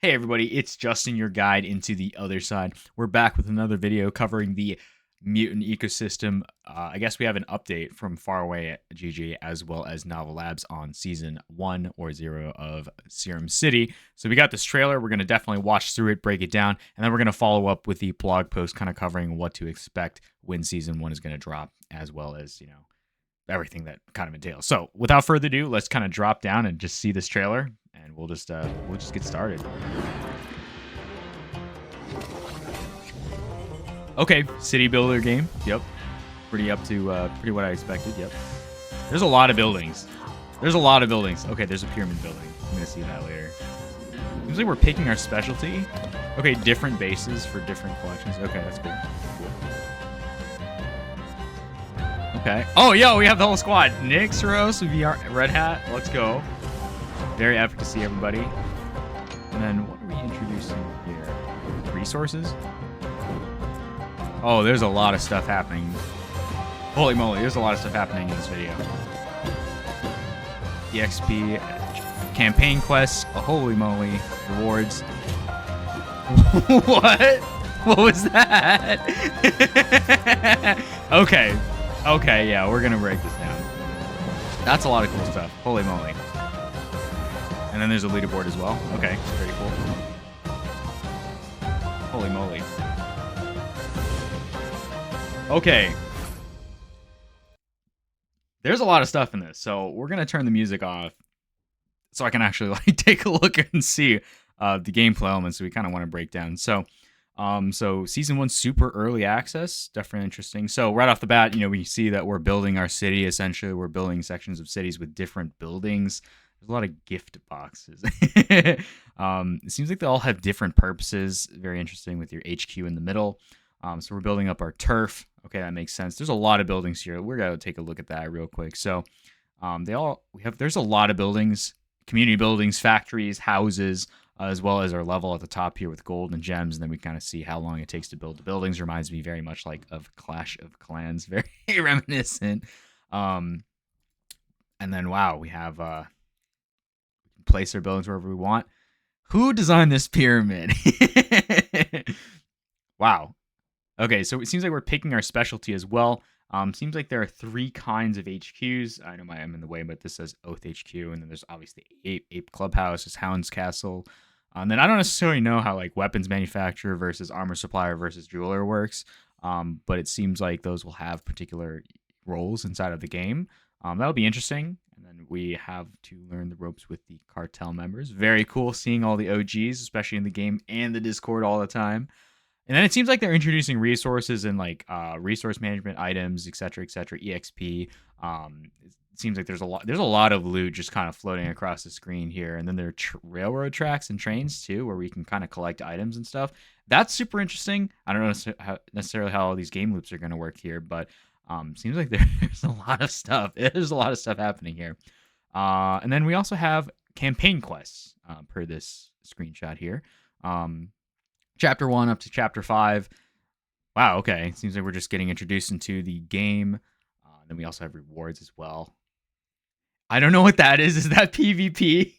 Hey everybody, it's Justin, your guide into the other side. We're back with another video covering the mutant ecosystem. I guess we have an update from Faraway at GG as well as Novel Labs on season 1 or 0 of Serum City. So we got this trailer. We're going to definitely watch through it, break it down, and then we're going to follow up with the blog post kind of covering what to expect when season 1 is going to drop, as well as, you know, everything that kind of entails. So without further ado, let's kind of drop down and just see this trailer, and we'll just get started. Okay, city builder game. Yep, pretty up to pretty what I expected. Yep. There's a lot of buildings. Okay, there's a pyramid building. I'm gonna see that later. Seems like we're picking our specialty. Okay, different bases for different collections. Okay, that's cool. Okay. Oh, yo, we have the whole squad. Nick, Soros, VR, Red Hat. Let's go. Very epic to see everybody. And then what are we introducing here? Resources? Oh, there's a lot of stuff happening. Holy moly, there's a lot of stuff happening in this video. EXP, campaign quests. Oh, holy moly, rewards. What? What was that? Okay. Okay, yeah, we're gonna break this down. That's a lot of cool stuff. Holy moly. And then there's a leaderboard as well. Okay, very cool. Holy moly. Okay. There's a lot of stuff in this, so we're gonna turn the music off so I can actually like take a look and see the gameplay elements we kind of want to break down. So season 1 super early access, definitely interesting. So right off the bat, you know, we see that we're building our city. Essentially, we're building sections of cities with different buildings. There's a lot of gift boxes. It seems like they all have different purposes. Very interesting with your HQ in the middle. So we're building up our turf. Okay, that makes sense. There's a lot of buildings here. We're gonna take a look at that real quick. So there's a lot of buildings, community buildings, factories, houses, as well as our level at the top here with gold and gems. And then we kind of see how long it takes to build the buildings. Reminds me very much like of Clash of Clans, very reminiscent. And then, wow, we have, we can place our buildings wherever we want. Who designed this pyramid? Wow. Okay, so it seems like we're picking our specialty as well. Seems like there are 3 kinds of HQs. I know I'm in the way, but this says Oath HQ, and then there's obviously Ape Clubhouse, there's Hound's Castle. And then I don't necessarily know how like weapons manufacturer versus armor supplier versus jeweler works, but it seems like those will have particular roles inside of the game. That'll be interesting. And then we have to learn the ropes with the cartel members. Very cool seeing all the OGs, especially in the game and the Discord all the time. And then it seems like they're introducing resources and like resource management items, etc., EXP. It seems like there's a lot of loot just kind of floating across the screen here. And then there are railroad tracks and trains too, where we can kind of collect items and stuff. That's super interesting. I don't know necessarily how all these game loops are going to work here, but seems like there's a lot of stuff. There's a lot of stuff happening here. And then we also have campaign quests per this screenshot here. Chapter 1 up to Chapter 5. Wow, okay. Seems like we're just getting introduced into the game. Then we also have rewards as well. I don't know what that is. Is that PvP?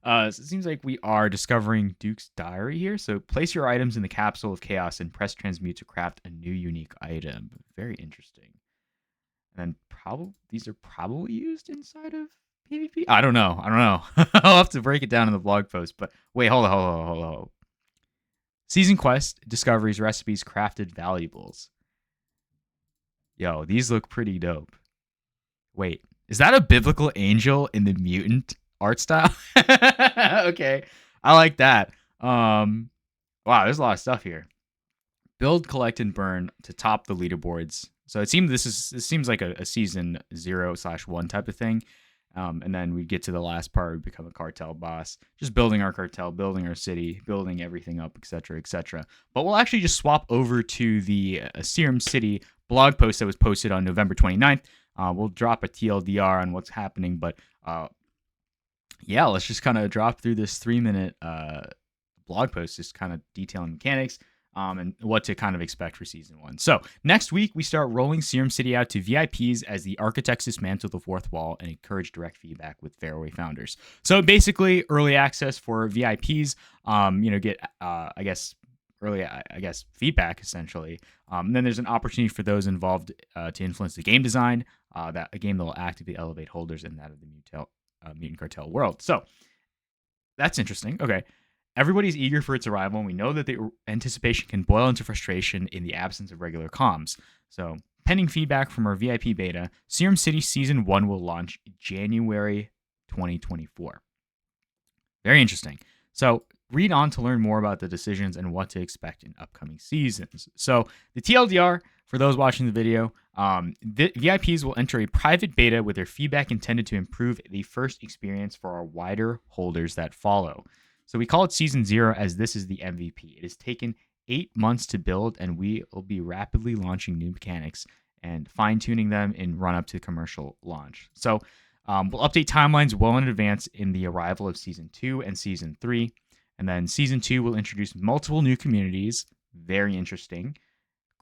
So it seems like we are discovering Duke's diary here. So place your items in the capsule of chaos and press transmute to craft a new unique item. Very interesting. And then these are probably used inside of PvP? I don't know. I'll have to break it down in the blog post. But wait, hold on. Season quest, discoveries, recipes, crafted valuables. Yo, these look pretty dope. Wait, is that a biblical angel in the mutant art style? Okay, I like that. Wow, there's a lot of stuff here. Build, collect, and burn to top the leaderboards. So it seems like a season 0/1 type of thing. And then we get to the last part, we become a cartel boss, just building our cartel, building our city, building everything up, etc., etc. But we'll actually just swap over to the Serum City blog post that was posted on November 29th. We'll drop a TLDR on what's happening, but yeah, let's just kind of drop through this 3-minute blog post, just kind of detailing mechanics. and what to kind of expect for season 1. So next week, we start rolling Serum City out to VIPs as the architects dismantle the fourth wall and encourage direct feedback with Fairway founders. So basically, early access for VIPs, get, feedback essentially. And then there's an opportunity for those involved to influence the game design, that a game that will actively elevate holders in that of the Mutant Cartel world. So that's interesting. Okay. Everybody's eager for its arrival, and we know that the anticipation can boil into frustration in the absence of regular comms. So, pending feedback from our VIP beta, Serum City Season 1 will launch January 2024. Very interesting. So, read on to learn more about the decisions and what to expect in upcoming seasons. So, the TLDR, for those watching the video, the VIPs will enter a private beta with their feedback intended to improve the first experience for our wider holders that follow. So we call it Season 0 as this is the MVP. It has taken 8 months to build, and we will be rapidly launching new mechanics and fine-tuning them in run-up to commercial launch. So we'll update timelines well in advance in the arrival of Season 2 and Season 3. And then Season 2 will introduce multiple new communities. Very interesting.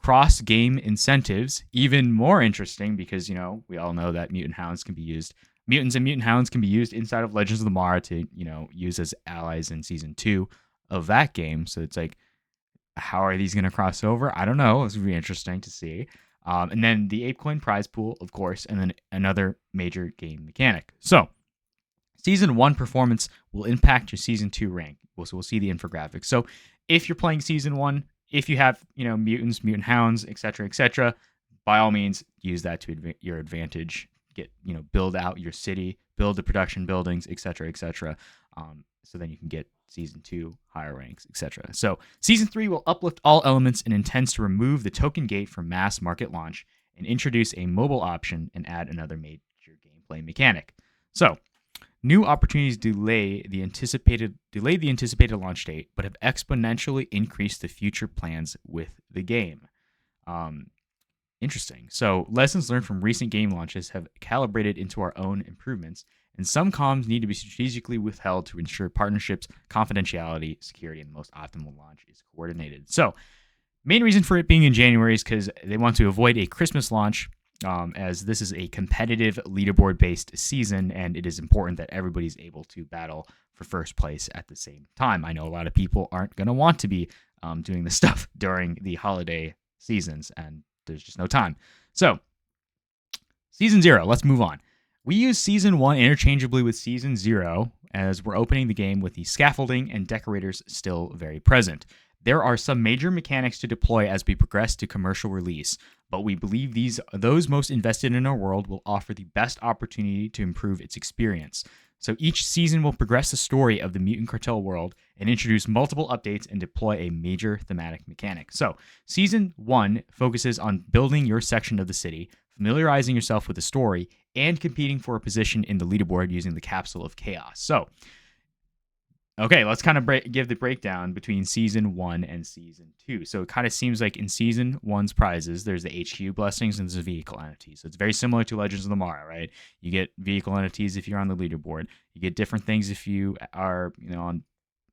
Cross-game incentives. Even more interesting because, we all know that mutants and mutant hounds can be used inside of Legends of the Mara to, use as allies in Season 2 of that game. So it's like, how are these going to cross over? I don't know. It's going to be interesting to see. And then the Ape Coin prize pool, of course, and then another major game mechanic. So Season 1 performance will impact your Season 2 rank. So we'll see the infographics. So if you're playing Season 1, if you have, mutants, mutant hounds, etc., by all means, use that to your advantage. Build out your city, build the production buildings, etc. So then you can get Season 2 higher ranks, etc. So Season 3 will uplift all elements and intends to remove the token gate from mass market launch and introduce a mobile option and add another major gameplay mechanic. So new opportunities delay the anticipated launch date, but have exponentially increased the future plans with the game. Interesting. So lessons learned from recent game launches have calibrated into our own improvements, and some comms need to be strategically withheld to ensure partnerships, confidentiality, security, and the most optimal launch is coordinated. So main reason for it being in January is because they want to avoid a Christmas launch, as this is a competitive leaderboard-based season, and it is important that everybody's able to battle for first place at the same time. I know a lot of people aren't going to want to be doing this stuff during the holiday seasons, and there's just no time. So, Season 0, let's move on. We use Season 1 interchangeably with Season 0 as we're opening the game with the scaffolding and decorators still very present. There are some major mechanics to deploy as we progress to commercial release, but we believe those most invested in our world will offer the best opportunity to improve its experience. So each season will progress the story of the Mutant Cartel world and introduce multiple updates and deploy a major thematic mechanic. So Season 1 focuses on building your section of the city, familiarizing yourself with the story, and competing for a position in the leaderboard using the Capsule of Chaos. So, okay, let's kind of give the breakdown between Season 1 and Season 2. So it kind of seems like in Season 1's prizes, there's the HQ blessings and there's the vehicle entities. So it's very similar to Legends of the Mara, right? You get vehicle entities if you're on the leaderboard. You get different things if you are, on,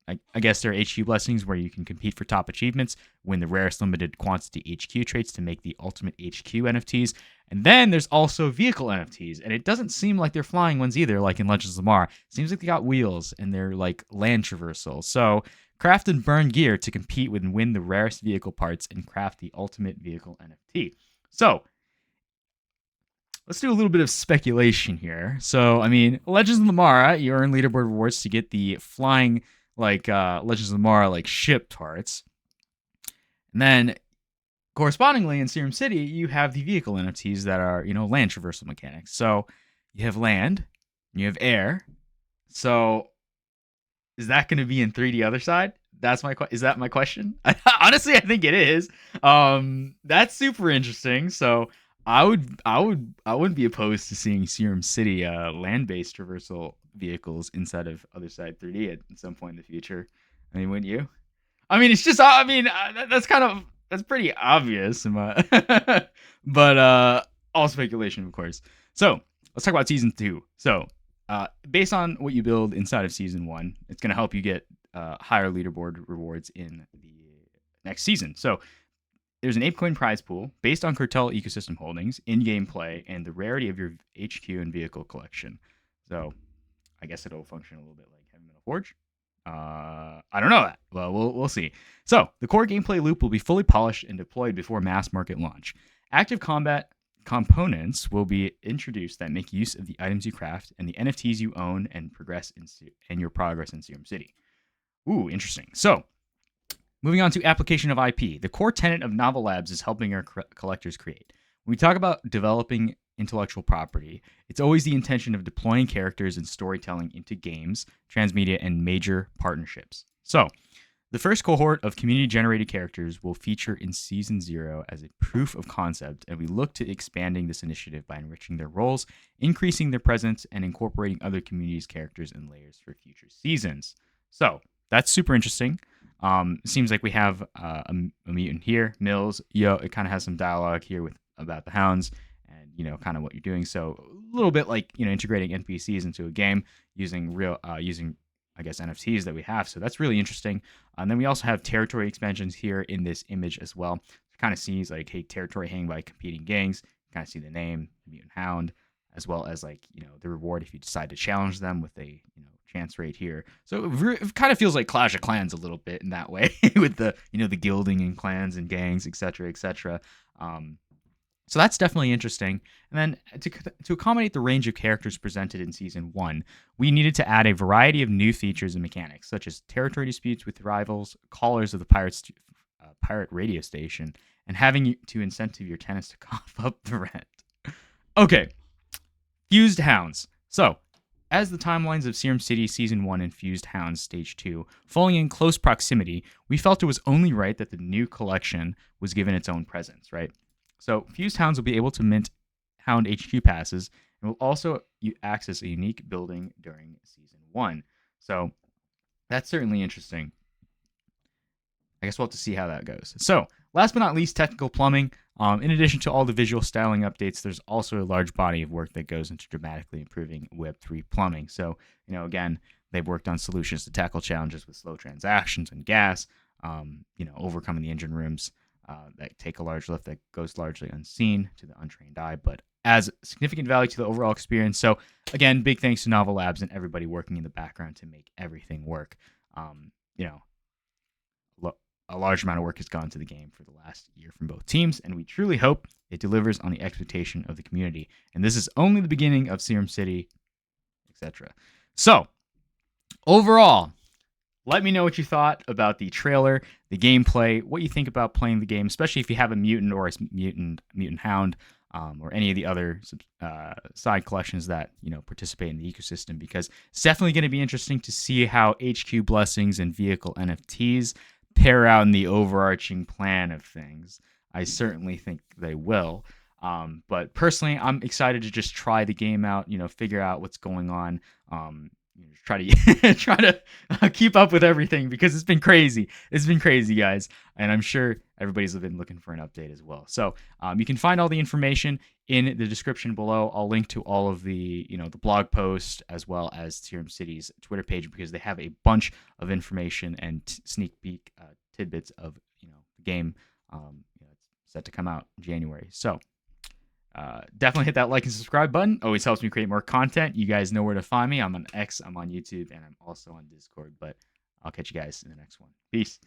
I guess there are HQ blessings where you can compete for top achievements, win the rarest limited quantity HQ traits to make the ultimate HQ NFTs. And then there's also vehicle NFTs, and it doesn't seem like they're flying ones either, like in Legends of the Mara. It seems like they got wheels, and they're like land traversal. So craft and burn gear to compete with and win the rarest vehicle parts and craft the ultimate vehicle NFT. So let's do a little bit of speculation here. So, Legends of the Mara, you earn leaderboard rewards to get the flying, Legends of the Mara, ship parts. And then correspondingly, in Serum City, you have the vehicle NFTs that are, land traversal mechanics. So you have land, you have air. So is that going to be in 3D Otherside? Is that my question? Honestly, I think it is. That's super interesting. So I wouldn't be opposed to seeing Serum City land-based traversal vehicles inside of Otherside 3D at some point in the future. Wouldn't you? It's just that's pretty obvious, but all speculation, of course. So let's talk about Season 2. So based on what you build inside of Season 1, it's going to help you get higher leaderboard rewards in the next season. So there's an ApeCoin prize pool based on cartel ecosystem holdings, in-game play, and the rarity of your HQ and vehicle collection. So I guess it'll function a little bit like Heavy Metal Forge. I don't know that. Well, we'll see. So the core gameplay loop will be fully polished and deployed before mass market launch. Active combat components will be introduced that make use of the items you craft and the NFTs you own and progress in your progress in Serum City. Ooh, interesting. So moving on to application of IP. The core tenet of Novel Labs is helping our collectors create. When we talk about developing intellectual property, it's always the intention of deploying characters and storytelling into games, transmedia, and major partnerships. So, the first cohort of community-generated characters will feature in Season 0 as a proof of concept, and we look to expanding this initiative by enriching their roles, increasing their presence, and incorporating other communities' characters and layers for future seasons. So, that's super interesting. Seems like we have a mutant here, Mills. It kind of has some dialogue here about the hounds and kind of what you're doing. So a little bit like integrating NPCs into a game using I guess NFTs that we have. So that's really interesting. And then we also have territory expansions here in this image as well. It kind of sees like, hey, territory hanging by competing gangs. You kind of see the name, the mutant hound, as well as like the reward if you decide to challenge them with a chance rate here. So it kind of feels like Clash of Clans a little bit in that way with the the gilding and clans and gangs, etc., etc. So that's definitely interesting. And then to accommodate the range of characters presented in Season 1, we needed to add a variety of new features and mechanics, such as territory disputes with rivals, callers of the pirate radio station, and having to incentive your tenants to cough up the rent. Okay, Fused Hounds. So, as the timelines of Serum City Season 1 and Fused Hounds Stage 2 falling in close proximity, we felt it was only right that the new collection was given its own presence, right? So Fused Hounds will be able to mint Hound HQ passes and will also access a unique building during Season 1. So that's certainly interesting. I guess we'll have to see how that goes. So last but not least, technical plumbing. In addition to all the visual styling updates, there's also a large body of work that goes into dramatically improving Web3 plumbing. So, again, they've worked on solutions to tackle challenges with slow transactions and gas, overcoming the engine rooms that take a large lift that goes largely unseen to the untrained eye, but adds significant value to the overall experience. So, again, big thanks to Novel Labs and everybody working in the background to make everything work. A large amount of work has gone to the game for the last year from both teams, and we truly hope it delivers on the expectation of the community. And this is only the beginning of Serum City, etc. So, overall, let me know what you thought about the trailer, the gameplay, what you think about playing the game, especially if you have a mutant or a mutant hound, or any of the other side collections that participate in the ecosystem, because it's definitely going to be interesting to see how HQ blessings and vehicle NFTs pair out in the overarching plan of things. I certainly think they will. But personally, I'm excited to just try the game out, figure out what's going on, try to keep up with everything, because it's been crazy. It's been crazy, guys. And I'm sure everybody's been looking for an update as well. So you can find all the information in the description below. I'll link to all of the, the blog post as well as Serum City's Twitter page, because they have a bunch of information and sneak peek tidbits of, the game. It's set to come out in January. So definitely hit that like and subscribe button. Always helps me create more content. You guys know where to find me. I'm on X, I'm on YouTube, and I'm also on Discord. But I'll catch you guys in the next one. Peace.